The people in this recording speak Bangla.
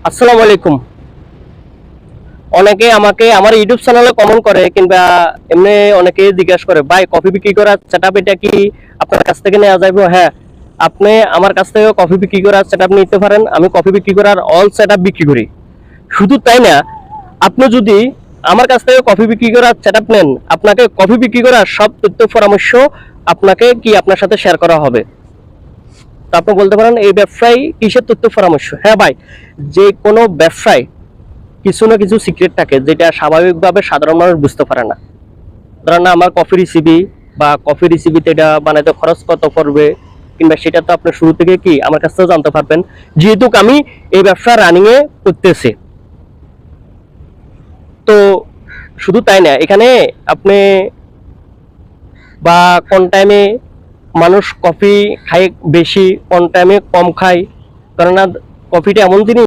আসসালামু আলাইকুম। অনেকে আমাকে আমার ইউটিউব চ্যানেলে কমেন্ট করে কিংবা এমনি অনেকে জিজ্ঞাসা করে, ভাই কফি বিক্রি করার সেটআপ এটা কি আপনার কাছ থেকে নেওয়া যাবে? হ্যাঁ, আপনি আমার কাছ থেকে কফি বিক্রি করার সেটআপ নিতে পারেন। আমি কফি বিক্রি করার অল সেটআপ বিক্রি করি। শুধু তাই না, আপনি যদি আমার কাছ থেকে কফি বিক্রি করার সেটআপ নেন, আপনাকে কফি বিক্রি করার সব তথ্য পরামর্শ আপনার সাথে শেয়ার করা হবে। তো আপনি বলতে পারেন এই ব্যবসায় কিসের তথ্য পরামর্শ? হ্যাঁ ভাই, যে কোনো ব্যবসায় কিছু না কিছু সিক্রেট থাকে যেটা স্বাভাবিকভাবে সাধারণ মানুষ বুঝতে পারে না। ধরেন আমার কফি রেসিপি বা কফি রেসিপিতে এটা বানাইতে খরচ কত পড়বে কিংবা সেটা তো আপনি শুরু থেকে কি আমার কাছ থেকে জানতে পারবেন, যেহেতু আমি এই ব্যবসা রানিং এ করতেছি। তো শুধু তাই না, এখানে আপনি বা কোন টাইমে মানুষ কফি খায় বেশি, কোন টাইমে কম খায়, কারণ কফিটা এমন জিনিস